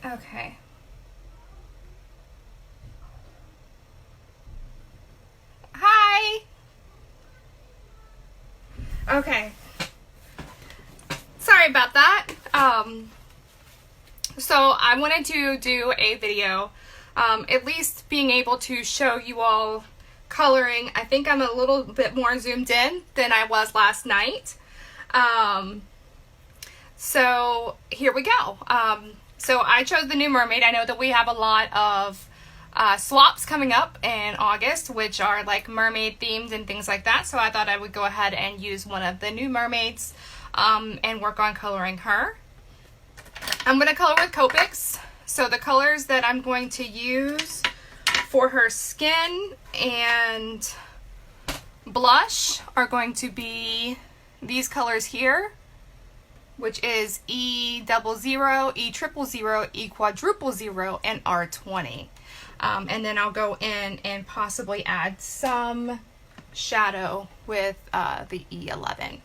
Okay. Hi. Okay. Sorry about that. So I wanted to do a video, at least being able to show you all coloring. I think I'm a little bit more zoomed in than I was last night. So here we go. So I chose the new mermaid. I know that we have a lot of swaps coming up in August, which are like mermaid themed and things like that. So I thought I would go ahead and use one of the new mermaids and work on coloring her. I'm going to color with Copics. So the colors that I'm going to use for her skin and blush are going to be these colors here, which is E00, E000, E000, and R20. And then I'll go in and possibly add some shadow with the E11.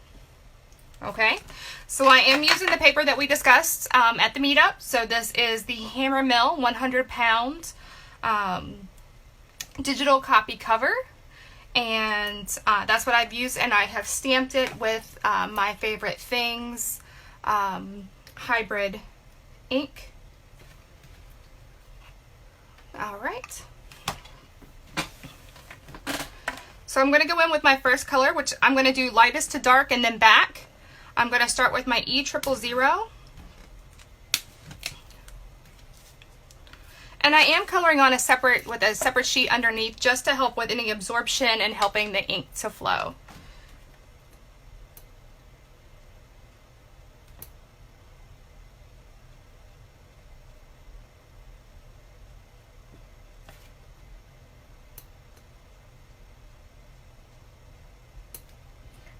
Okay, so I am using the paper that we discussed at the meetup. So this is the Hammer Mill 100-pound digital copy cover. And that's what I've used, and I have stamped it with my favorite things, hybrid ink. All right. So I'm going to go in with my first color, which I'm going to do lightest to dark and then back. I'm going to start with my E000. And I am coloring on a separate sheet underneath just to help with any absorption and helping the ink to flow.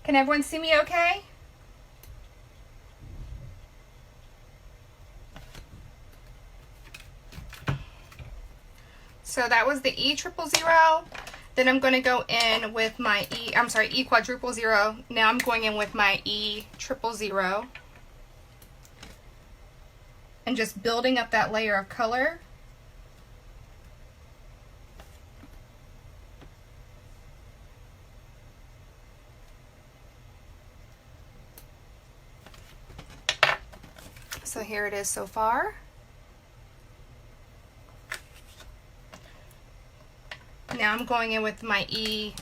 Can everyone see me okay? So that was the E000. Then I'm going to go in with my E000. Now I'm going in with my E000. And just building up that layer of color. So here it is so far. Now I'm going in with my E00.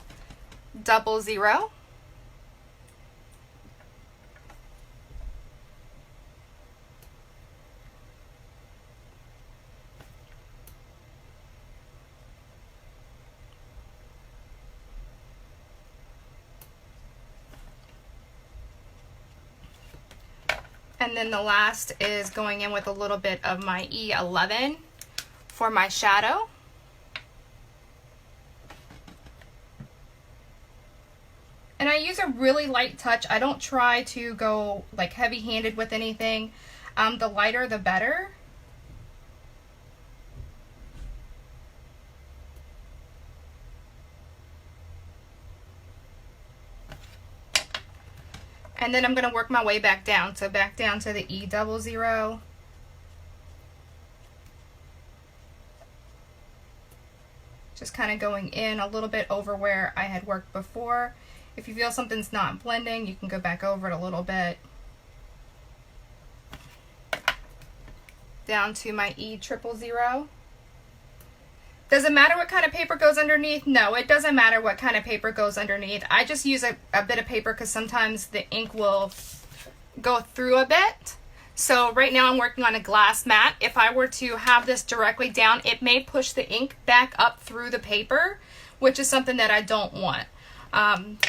And then the last is going in with a little bit of my E11 for my shadow. And I use a really light touch. I don't try to go like heavy-handed with anything. The lighter, the better. And then I'm going to work my way back down. So back down to the E00. Just kind of going in a little bit over where I had worked before. If you feel something's not blending, you can go back over it a little bit. Down to my E000. Does it matter what kind of paper goes underneath? No, it doesn't matter what kind of paper goes underneath. I just use a bit of paper because sometimes the ink will go through a bit. So right now I'm working on a glass mat. If I were to have this directly down, it may push the ink back up through the paper, which is something that I don't want. And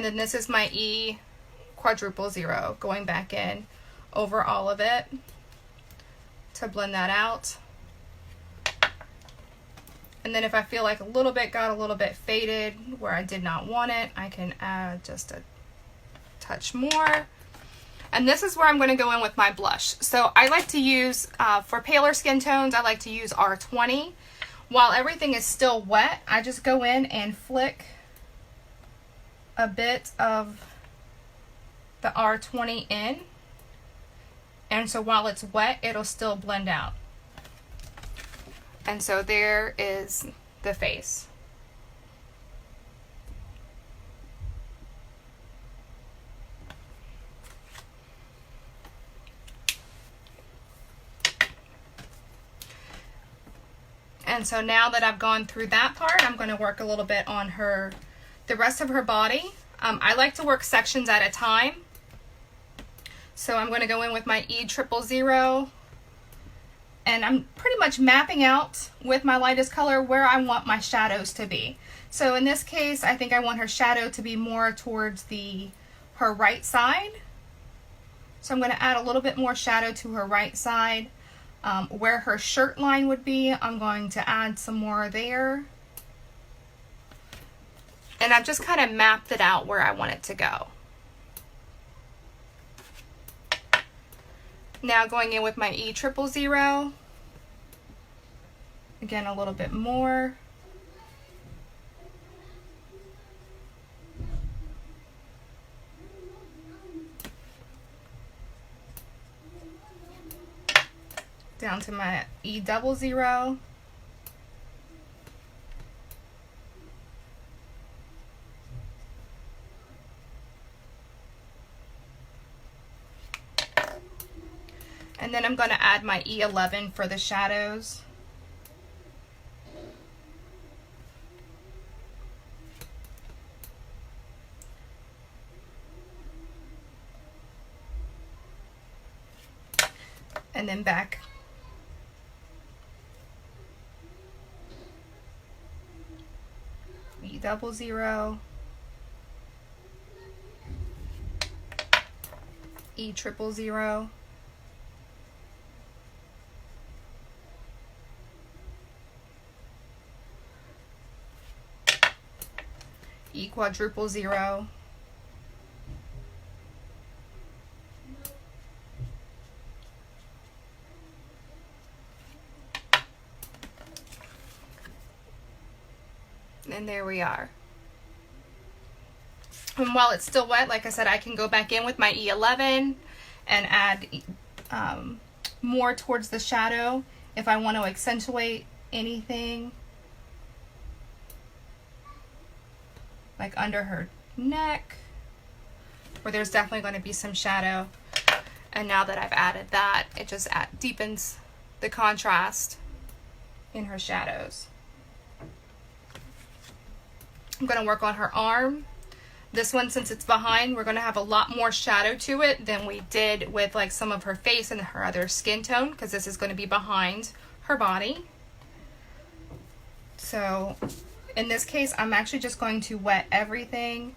then this is my E000 going back in over all of it to blend that out. And then if I feel like a little bit got a little bit faded where I did not want it, I can add just a touch more. And this is where I'm going to go in with my blush. So I like to use, for paler skin tones, I like to use R20. While everything is still wet, I just go in and flick a bit of the R20 in. And so while it's wet, it'll still blend out. And so there is the face. And so now that I've gone through that part, I'm going to work a little bit on the rest of her body. I like to work sections at a time. So I'm going to go in with my E000, and I'm pretty much mapping out with my lightest color where I want my shadows to be. So in this case, I think I want her shadow to be more towards her right side. So I'm going to add a little bit more shadow to her right side. Where her shirt line would be, I'm going to add some more there. And I've just kind of mapped it out where I want it to go. Now going in with my E000. Again, a little bit more. Down to my E00. And then I'm going to add my E11 for the shadows. And then back. E00. E000. E000. And there we are. And while it's still wet, like I said, I can go back in with my E11 and add more towards the shadow if I want to accentuate anything, like under her neck, where there's definitely going to be some shadow. And now that I've added that, it just deepens the contrast in her shadows. I'm going to work on her arm. This one, since it's behind, we're going to have a lot more shadow to it than we did with like some of her face and her other skin tone, because this is going to be behind her body. So in this case, I'm actually just going to wet everything.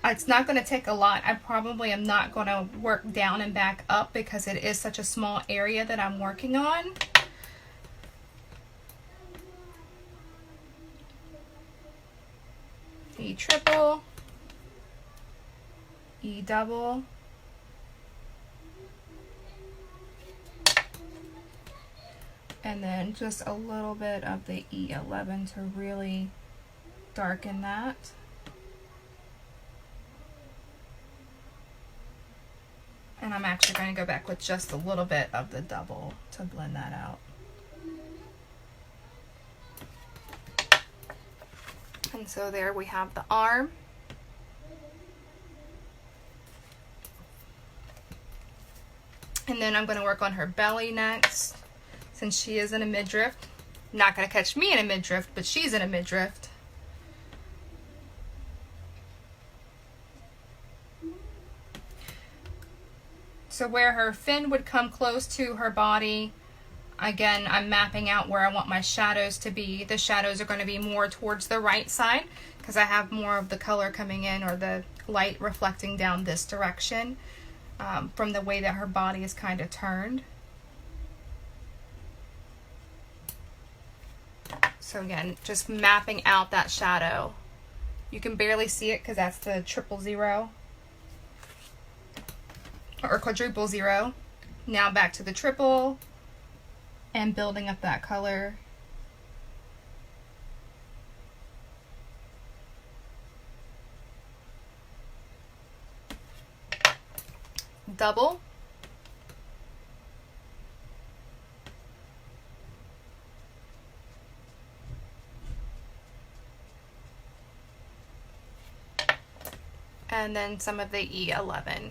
It's not going to take a lot. I probably am not going to work down and back up because it is such a small area that I'm working on. E triple, E double, and then just a little bit of the E11 to really darken that. And I'm actually going to go back with just a little bit of the double to blend that out. And so there we have the arm. And then I'm going to work on her belly next, since she is in a midriff. Not going to catch me in a midriff, but she's in a midriff. So where her fin would come close to her body, again, I'm mapping out where I want my shadows to be. The shadows are going to be more towards the right side because I have more of the color coming in, or the light reflecting down this direction from the way that her body is kind of turned. So again, just mapping out that shadow. You can barely see it because that's the 000 or quadruple 0. Now back to the triple and building up that color. Double. and then some of the E11.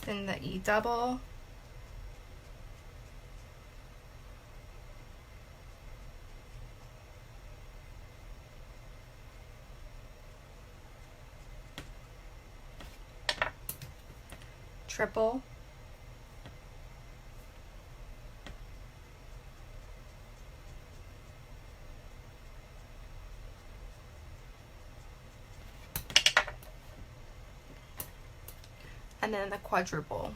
Then the E double. Triple. And then the quadruple.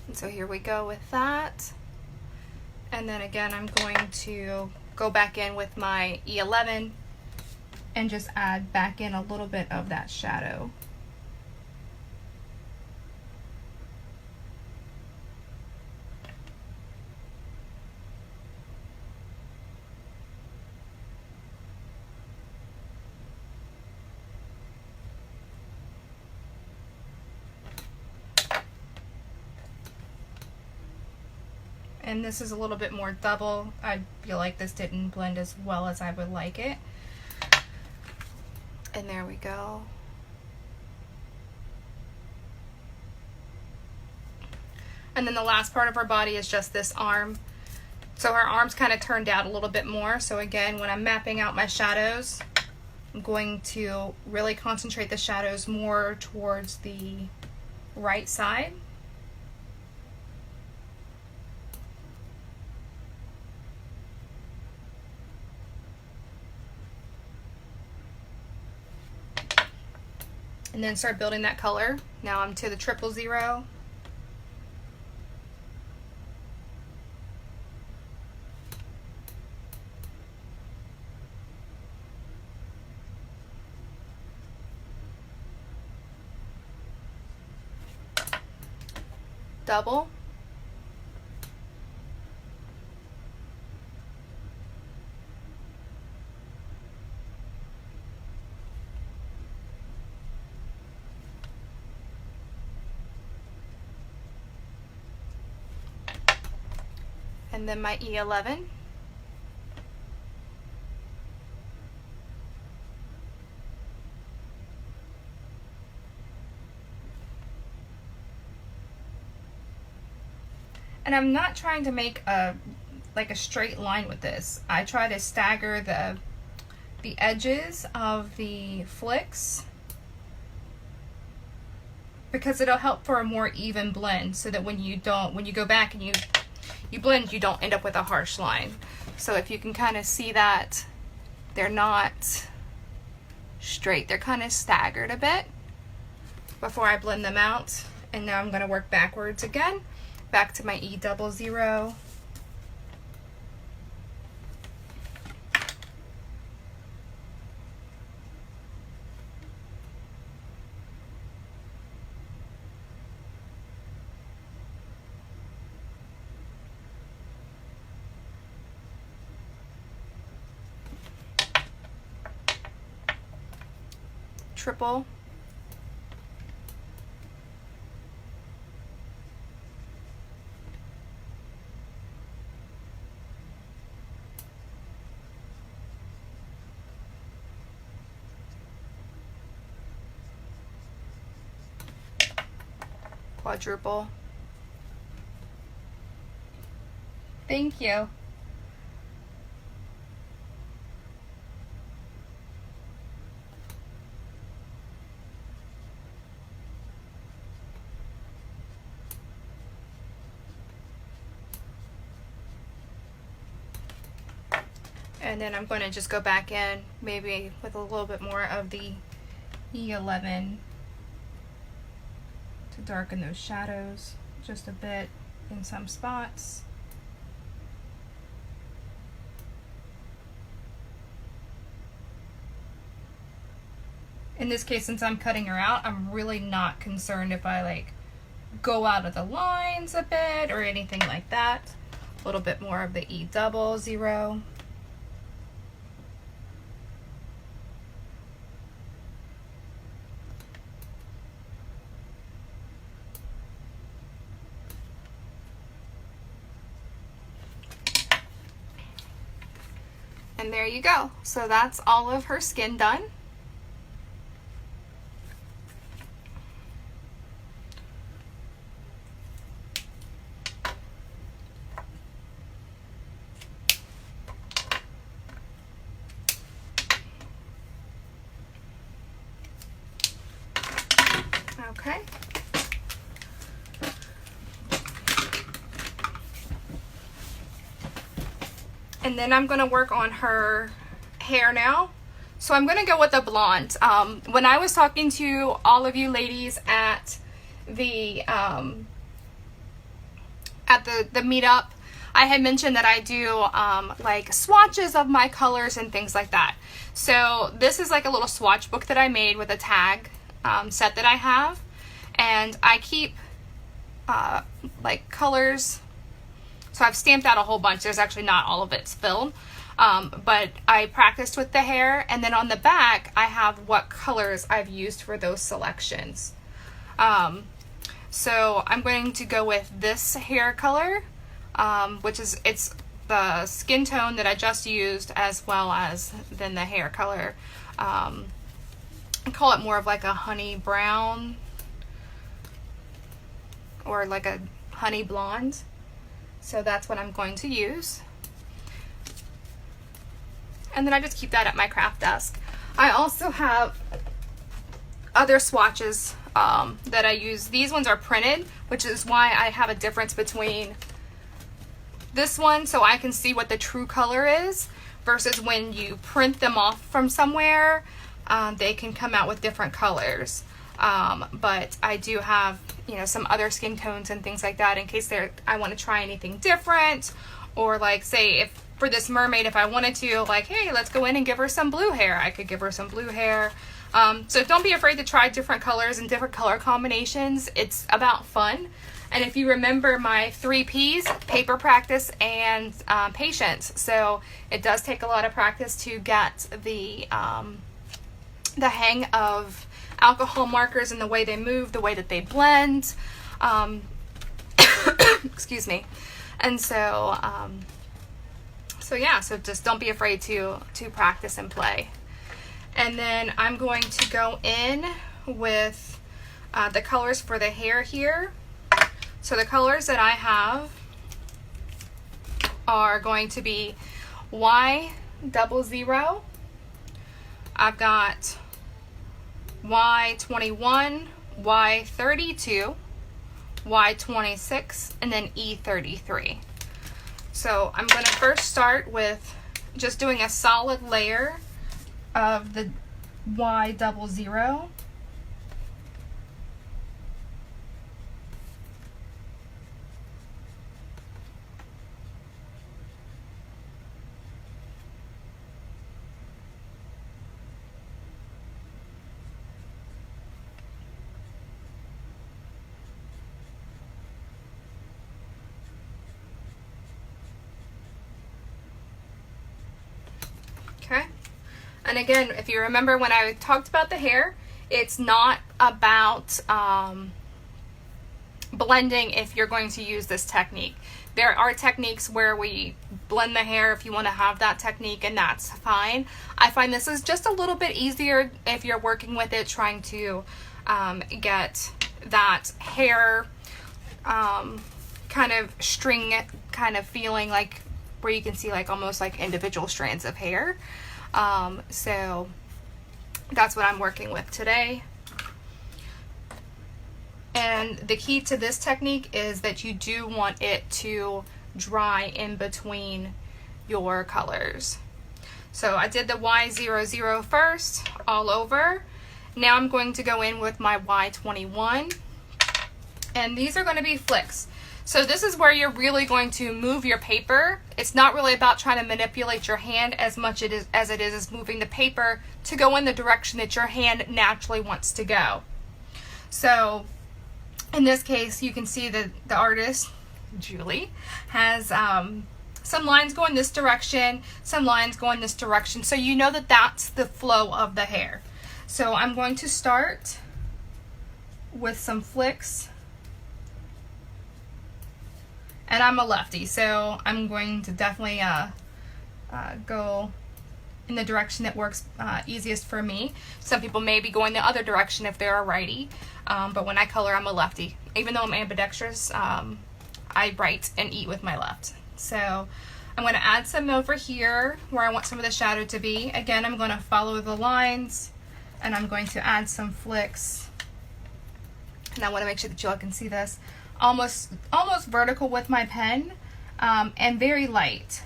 And so here we go with that. And then again, I'm going to go back in with my E11 and just add back in a little bit of that shadow. And this is a little bit more double. I feel like this didn't blend as well as I would like it. And there we go. And then the last part of her body is just this arm. So her arm's kind of turned out a little bit more. So again, when I'm mapping out my shadows, I'm going to really concentrate the shadows more towards the right side. And then start building that color. Now I'm to the 000. Double. And then my E11. And I'm not trying to make a straight line with this. I try to stagger the edges of the flicks because it'll help for a more even blend, so that when you go back and you blend, you don't end up with a harsh line. So if you can kind of see that they're not straight, they're kind of staggered a bit before I blend them out. And now I'm going to work backwards again, back to my E00. Triple. Quadruple. Thank you. And then I'm going to just go back in maybe with a little bit more of the E11 to darken those shadows just a bit in some spots. In this case, since I'm cutting her out, I'm really not concerned if I go out of the lines a bit or anything like that. A little bit more of the E00. And there you go. So that's all of her skin done. Okay. And then I'm going to work on her hair now. So I'm going to go with a blonde. When I was talking to all of you ladies at the meetup, I had mentioned that I do like swatches of my colors and things like that. So this is like a little swatch book that I made with a tag set that I have. And I keep like colors. So I've stamped out a whole bunch. There's actually not all of it's filled. But I practiced with the hair. And then on the back, I have what colors I've used for those selections. So I'm going to go with this hair color, which is, it's the skin tone that I just used, as well as then the hair color. I call it more of like a honey brown or like a honey blonde. So that's what I'm going to use. And then I just keep that at my craft desk. I also have other swatches that I use. These ones are printed, which is why I have a difference between this one, so I can see what the true color is, versus when you print them off from somewhere, they can come out with different colors. But I do have, you know, some other skin tones and things like that in case I want to try anything different, or like say if for this mermaid, if I wanted to, like, hey, let's go in and give her some blue hair, I could give her some blue hair. So don't be afraid to try different colors and different color combinations. It's about fun. And if you remember my 3 Ps, paper, practice, and patience. So it does take a lot of practice to get the hang of alcohol markers and the way they move, the way that they blend. Excuse me. And so, so just don't be afraid to practice and play. And then I'm going to go in with the colors for the hair here. So the colors that I have are going to be Y00. I've got Y21, Y32, Y26, and then E33. So I'm going to first start with just doing a solid layer of the Y00. Okay. And again, if you remember when I talked about the hair, it's not about blending if you're going to use this technique. There are techniques where we blend the hair if you want to have that technique, and that's fine. I find this is just a little bit easier if you're working with it, trying to get that hair kind of string kind of feeling, like where you can see like almost like individual strands of hair. So that's what I'm working with today. And the key to this technique is that you do want it to dry in between your colors. So I did the Y00 first all over. Now I'm going to go in with my Y21, and these are going to be flicks. So this is where you're really going to move your paper. It's not really about trying to manipulate your hand as much as it is moving the paper to go in the direction that your hand naturally wants to go. So In this case, you can see that the artist, Julie, has some lines going this direction, some lines going this direction. So you know that that's the flow of the hair. So I'm going to start with some flicks. And I'm a lefty, so I'm going to definitely go in the direction that works easiest for me. Some people may be going the other direction if they're a righty, but when I color, I'm a lefty. Even though I'm ambidextrous, I write and eat with my left. So I'm going to add some over here where I want some of the shadow to be. Again, I'm going to follow the lines, and I'm going to add some flicks. And I want to make sure that you all can see this. Almost vertical with my pen, and very light,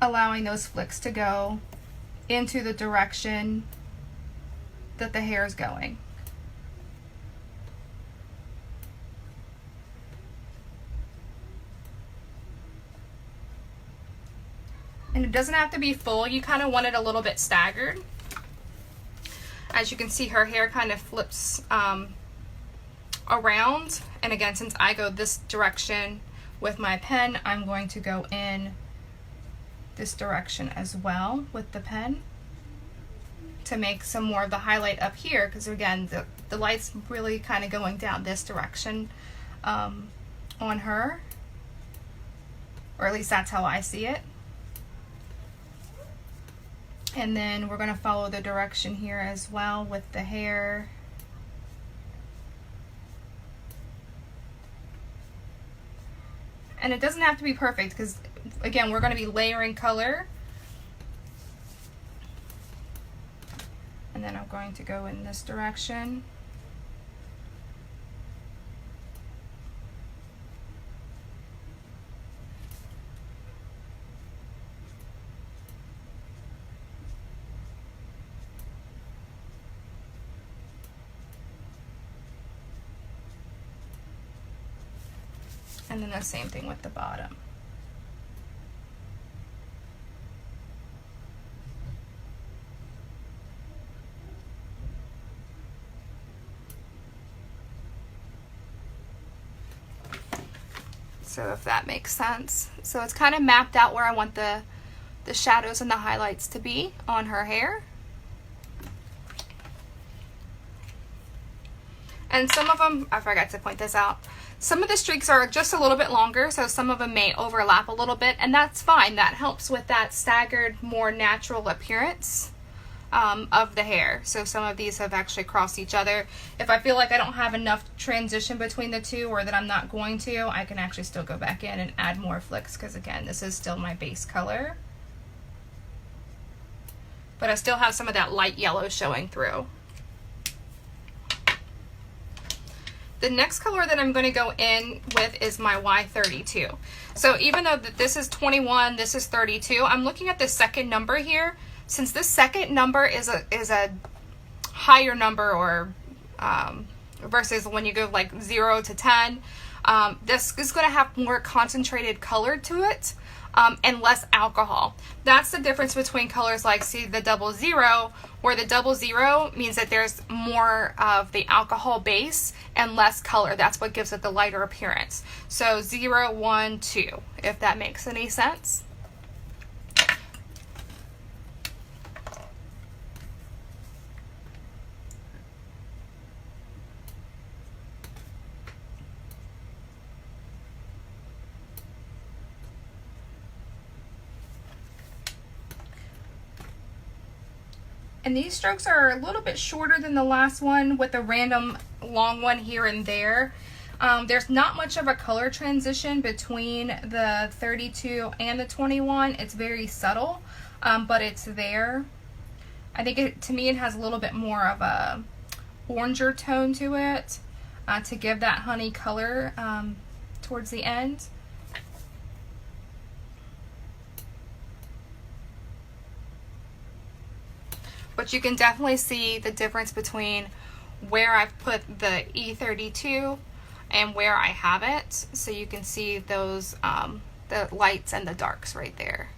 allowing those flicks to go into the direction that the hair is going. And it doesn't have to be full. You kind of want it a little bit staggered. As you can see, her hair kind of flips around. And again, since I go this direction with my pen, I'm going to go in this direction as well with the pen to make some more of the highlight up here, because again, the light's really kind of going down this direction on her, or at least that's how I see it. And then we're going to follow the direction here as well with the hair. And it doesn't have to be perfect, because again, we're going to be layering color. And then I'm going to go in this direction. And then the same thing with the bottom. So if that makes sense. So it's kind of mapped out where I want the shadows and the highlights to be on her hair. And some of them, I forgot to point this out, some of the streaks are just a little bit longer, so some of them may overlap a little bit, and that's fine. That helps with that staggered, more natural appearance of the hair. So some of these have actually crossed each other. If I feel like I don't have enough transition between the two, or that I'm not going to, I can actually still go back in and add more flicks, because again, this is still my base color. But I still have some of that light yellow showing through. The next color that I'm going to go in with is my Y32. So even though this is 21, this is 32, I'm looking at the second number here. Since this second number is a higher number, or versus when you go like 0 to 10, this is going to have more concentrated color to it. And less alcohol. That's the difference between colors like, see, the 00, where the 00 means that there's more of the alcohol base and less color. That's what gives it the lighter appearance. So 0, 1, 2, if that makes any sense. And these strokes are a little bit shorter than the last one, with a random long one here and there. There's not much of a color transition between the 32 and the 21. It's very subtle, but it's there. I think to me it has a little bit more of a oranger tone to it, to give that honey color towards the end. But you can definitely see the difference between where I've put the E32 and where I haven't. So you can see those, the lights and the darks right there.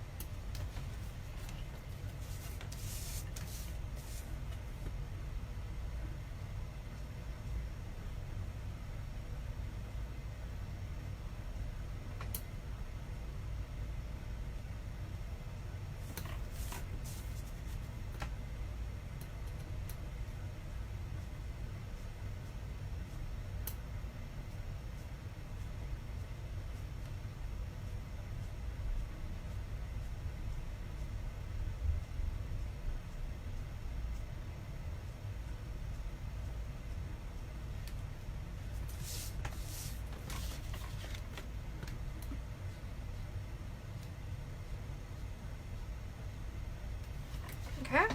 Okay.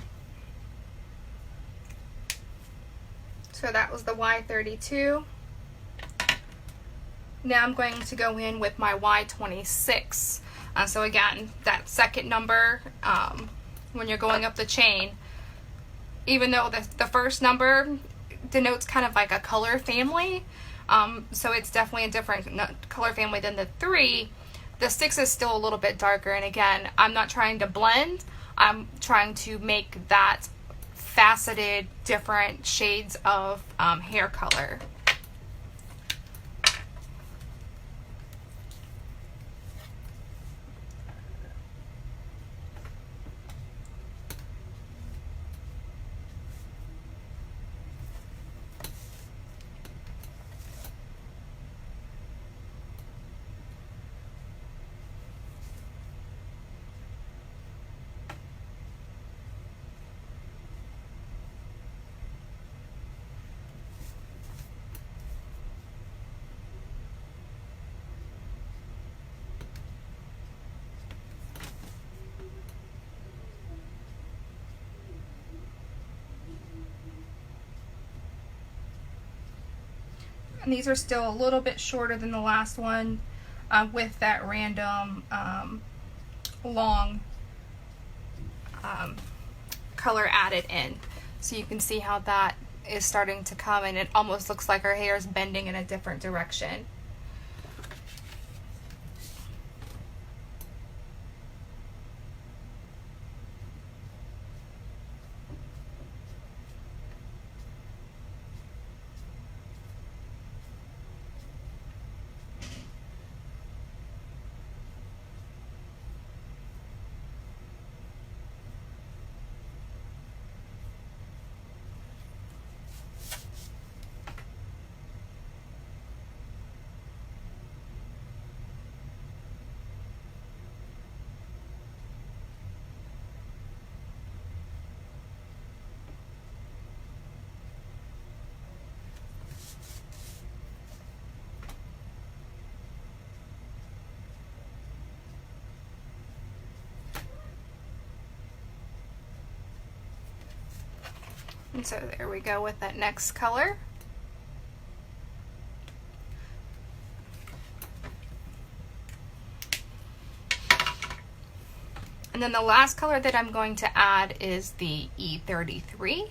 So that was the Y32. Now I'm going to go in with my Y26. So again, that second number, when you're going up the chain, even though the first number denotes kind of like a color family, so it's definitely a different color family than the 3, the 6 is still a little bit darker. And again, I'm not trying to blend, I'm trying to make that faceted different shades of hair color. And these are still a little bit shorter than the last one, with that random long color added in. So you can see how that is starting to come, and it almost looks like her hair is bending in a different direction. And so there we go with that next color. And then the last color that I'm going to add is the E33.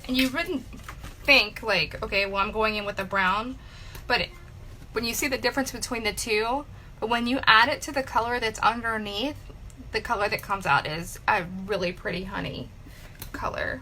And you wouldn't think like, okay, well, I'm going in with a brown, but when you see the difference between the two, but when you add it to the color that's underneath, the color that comes out is a really pretty honey color.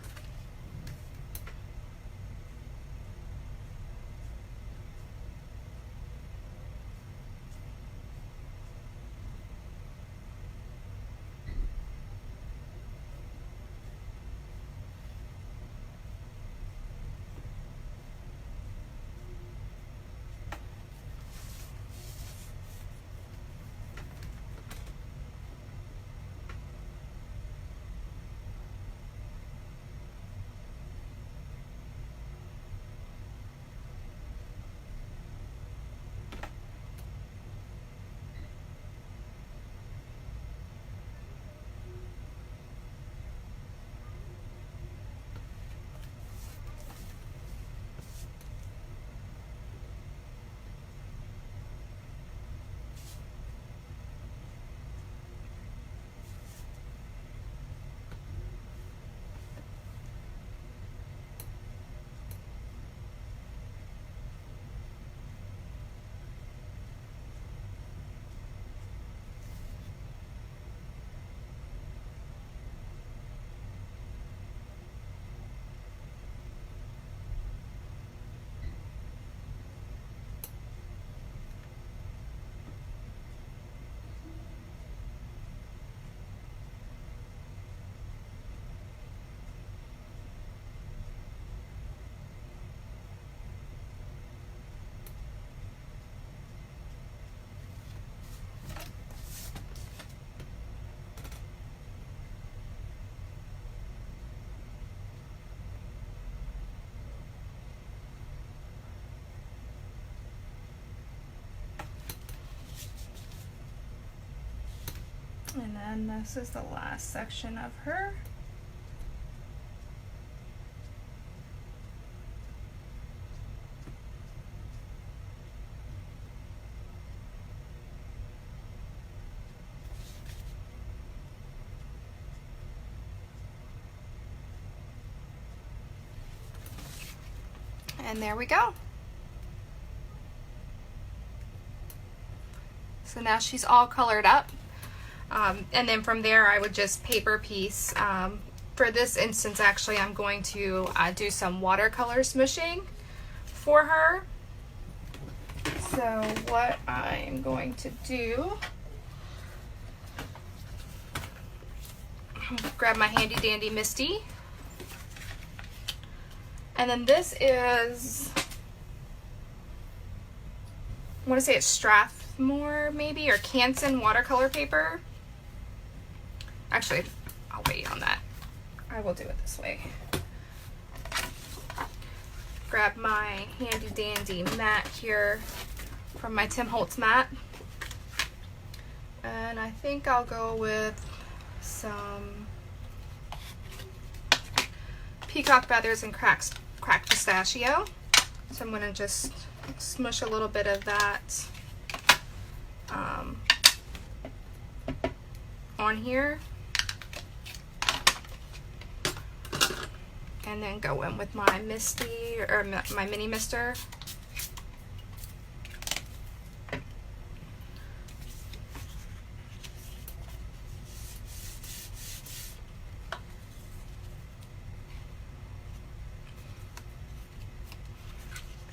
And then this is the last section of her. And there we go. So now she's all colored up. And then from there I would just paper piece. For this instance, actually, I'm going to do some watercolor smooshing for her. So what I'm going to do, grab my handy dandy Misty. And then this is, I want to say it's Strathmore maybe, or Canson watercolor paper. Actually, I'll wait on that. I will do it this way. Grab my handy dandy mat here from my Tim Holtz mat. And I think I'll go with some peacock feathers and cracked pistachio. So I'm going to just smush a little bit of that on here. And then go in with my Misty, or my mini mister.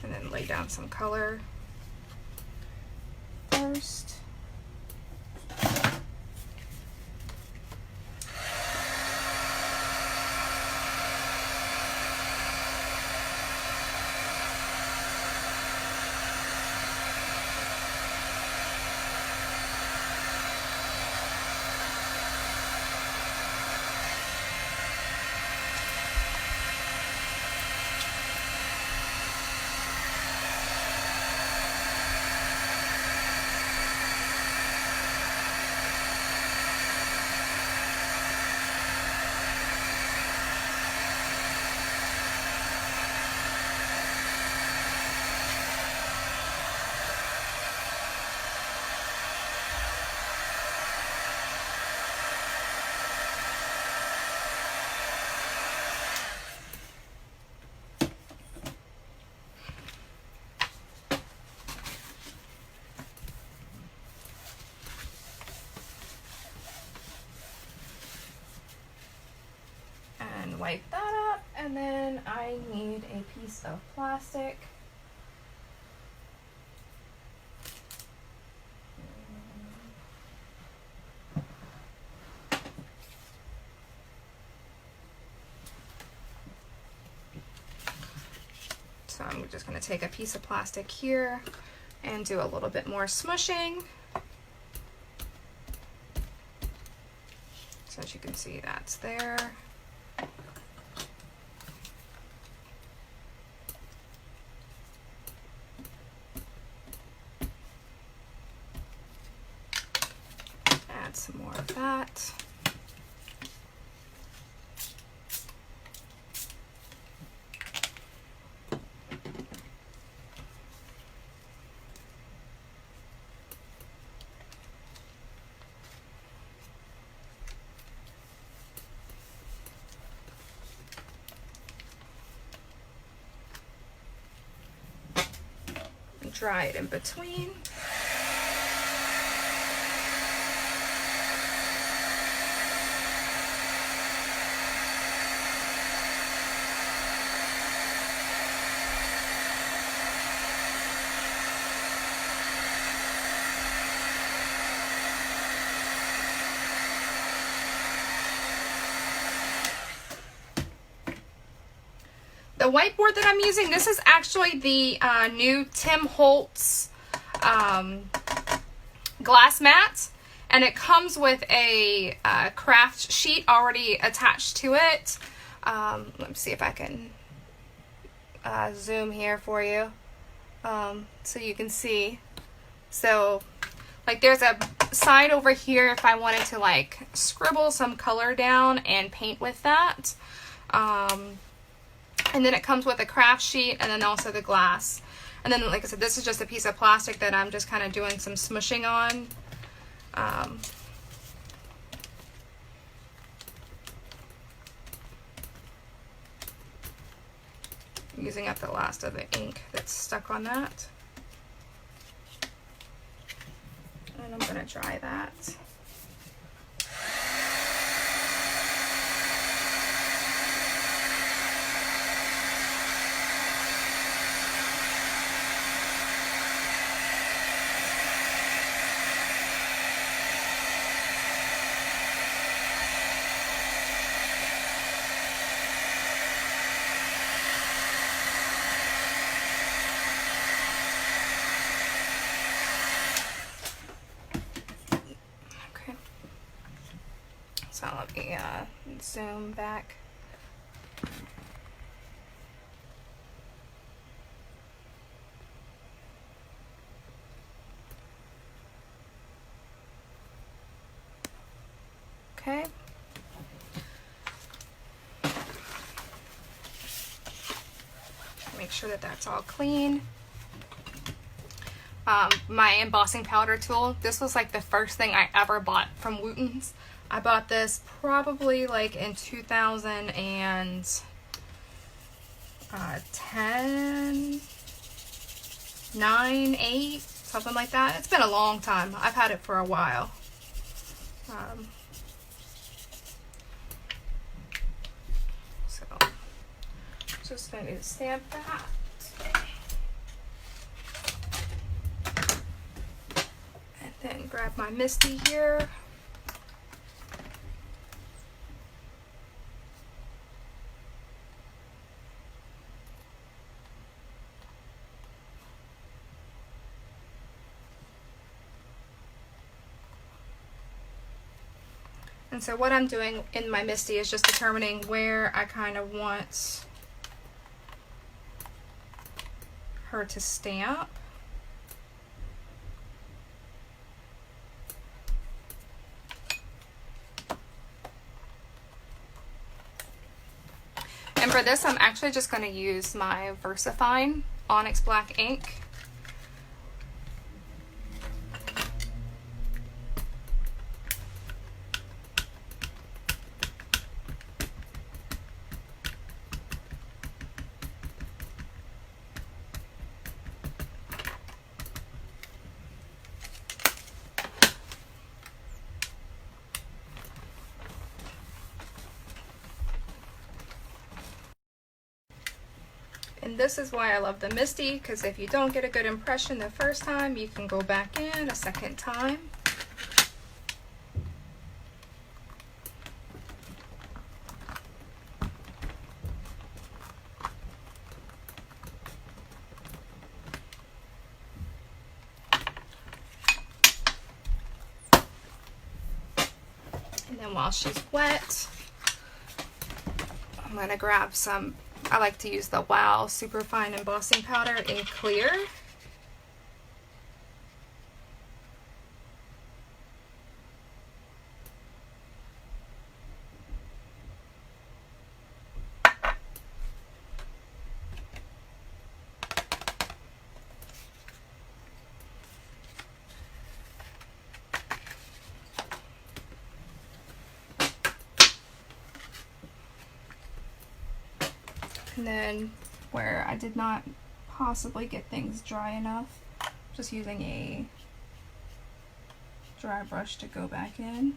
And then lay down some color first. Wipe that up, and then I need a piece of plastic. So I'm just going to take a piece of plastic here and do a little bit more smushing. So as you can see, that's there. Some more of that. And dry it in between. The whiteboard that I'm using, this is actually the new Tim Holtz glass mat, and it comes with a craft sheet already attached to it. Let me see if I can zoom here for you so you can see. So like there's a side over here if I wanted to like scribble some color down and paint with that. And then it comes with a craft sheet and then also the glass. And then, like I said, this is just a piece of plastic that I'm just kind of doing some smushing on. Using up the last of the ink that's stuck on that. And I'm going to dry that. So let me zoom back. Okay. Make sure that that's all clean. My embossing powder tool, this was like the first thing I ever bought from Wooten's. I bought this probably like in 2010, 9, 8, something like that. It's been a long time. I've had it for a while. So, just going to stamp that. And then grab my Misty here. And so what I'm doing in my Misty is just determining where I kind of want her to stamp. And for this, I'm actually just going to use my VersaFine Onyx Black ink. And this is why I love the Misty, because if you don't get a good impression the first time, you can go back in a second time. And then while she's wet, I'm going to grab some, I like to use the Wow Superfine Embossing Powder in clear. And then where I did not possibly get things dry enough, just using a dry brush to go back in.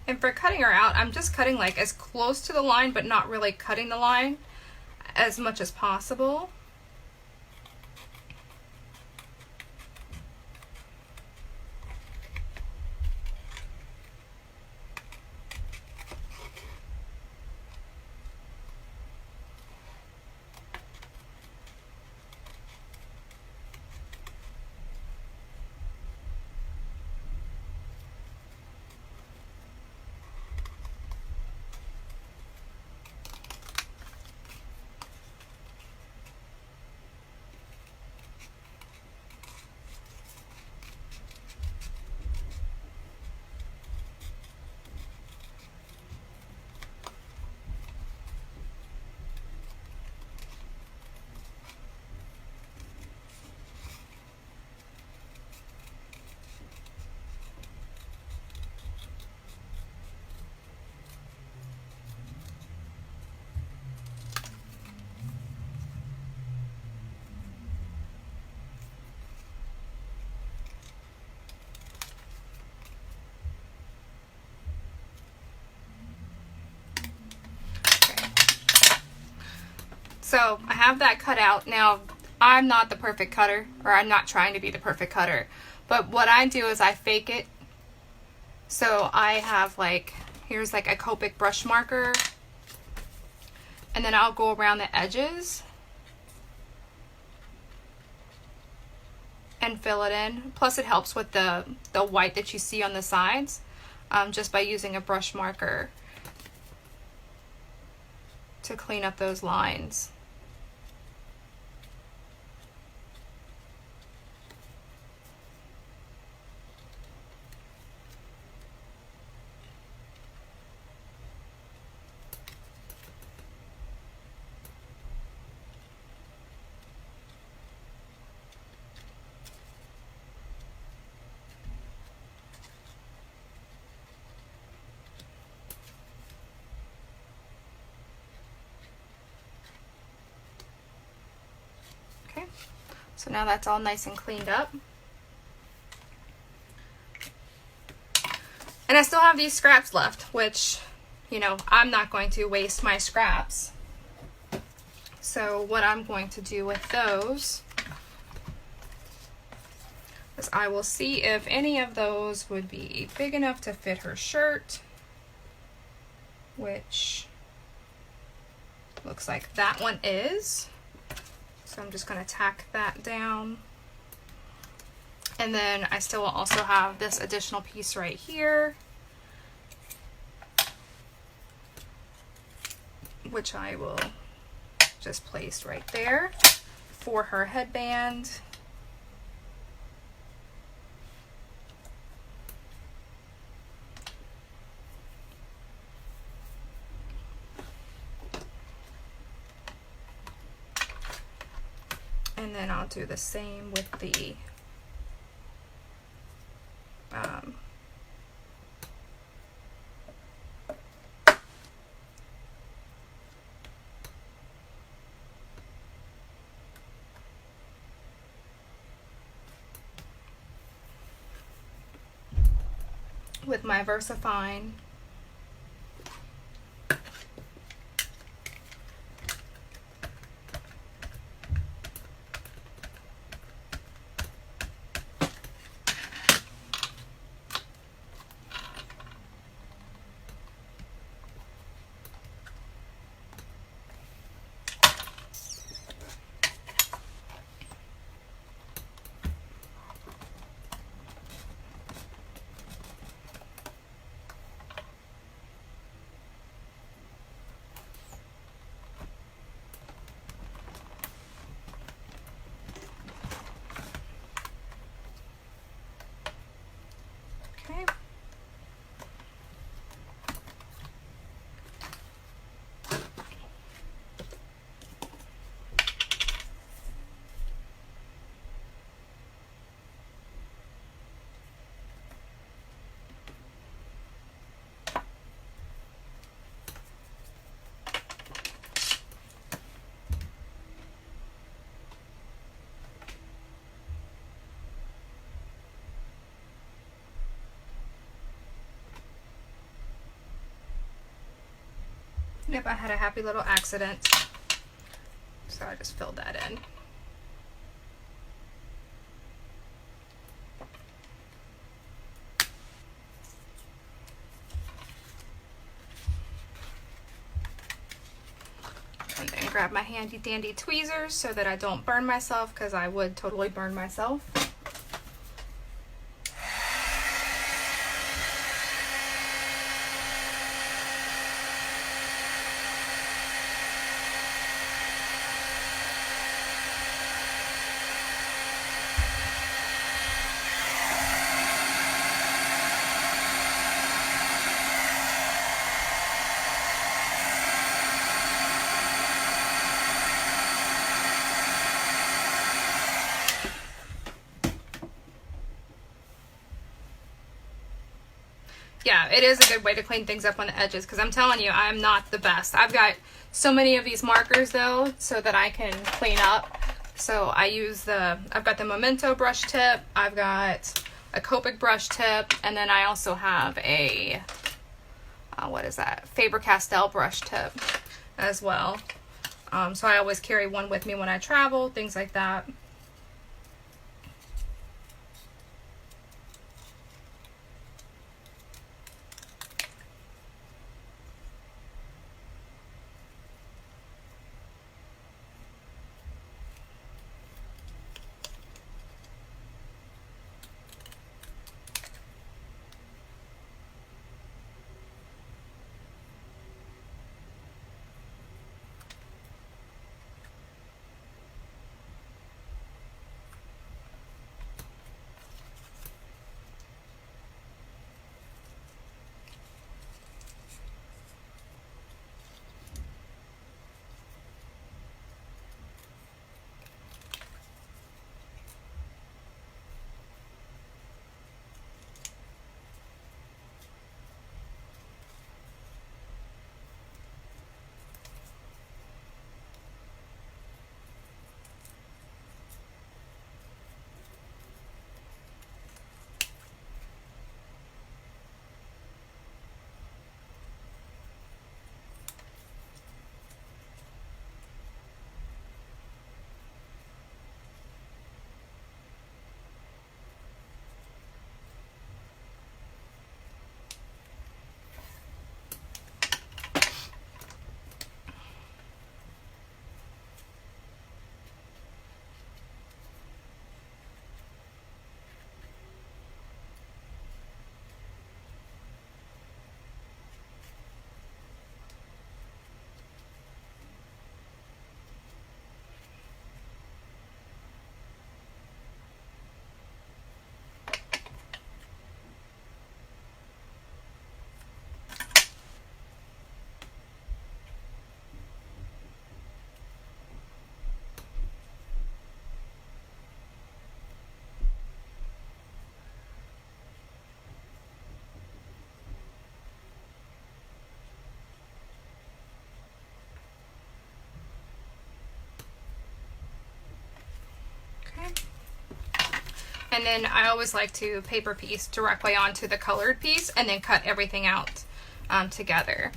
And for cutting her out, I'm just cutting like as close to the line, but not really cutting the line as much as possible. So I have that cut out. Now, I'm not the perfect cutter, or I'm not trying to be the perfect cutter, but what I do is I fake it. So I have like, here's like a Copic brush marker, and then I'll go around the edges and fill it in. Plus it helps with the white that you see on the sides, just by using a brush marker to clean up those lines. So now that's all nice and cleaned up. And I still have these scraps left, which, you know, I'm not going to waste my scraps. So what I'm going to do with those is I will see if any of those would be big enough to fit her shirt, which looks like that one is. So I'm just going to tack that down. And then I still will also have this additional piece right here, which I will just place right there for her headband. And then I'll do the same with the with my VersaFine. Yep, I had a happy little accident. So I just filled that in. And then grab my handy dandy tweezers so that I don't burn myself, because I would totally burn myself. Yeah, it is a good way to clean things up on the edges, because I'm telling you, I'm not the best. I've got so many of these markers though, so that I can clean up. So I use I've got the Memento brush tip, I've got a Copic brush tip, and then I also have a, what is that? Faber-Castell brush tip as well. So I always carry one with me when I travel, things like that. And then I always like to paper piece directly onto the colored piece and then cut everything out together.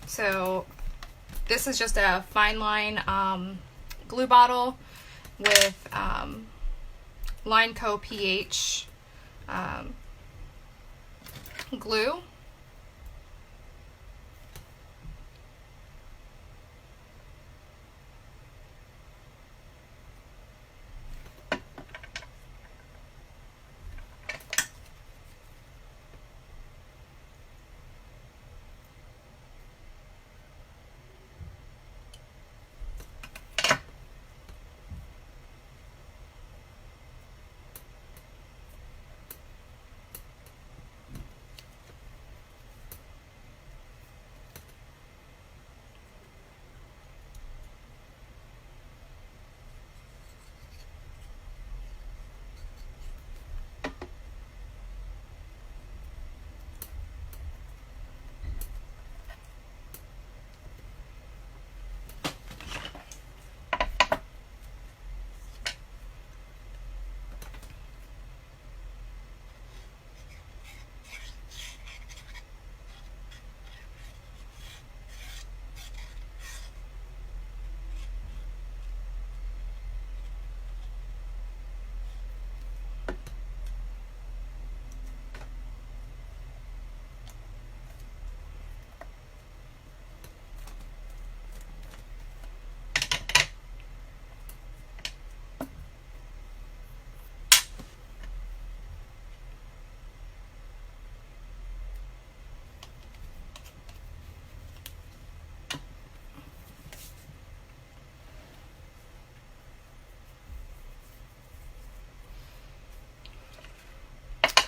So this is just a fine line glue bottle with Line-Co pH glue.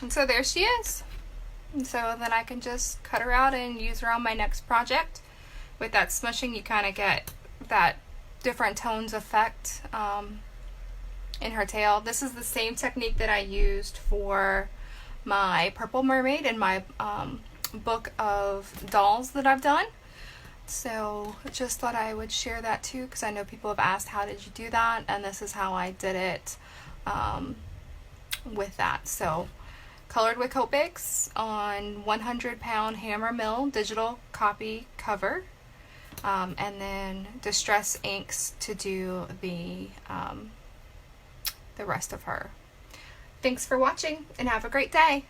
And so there she is. And so then I can just cut her out and use her on my next project. With that smushing, you kind of get that different tones effect in her tail. This is the same technique that I used for my purple mermaid in my book of dolls that I've done. So just thought I would share that too, because I know people have asked, how did you do that? And this is how I did it with that. So colored with Copics on 100-pound hammer mill digital copy cover, and then distress inks to do the rest of her. Thanks for watching and have a great day.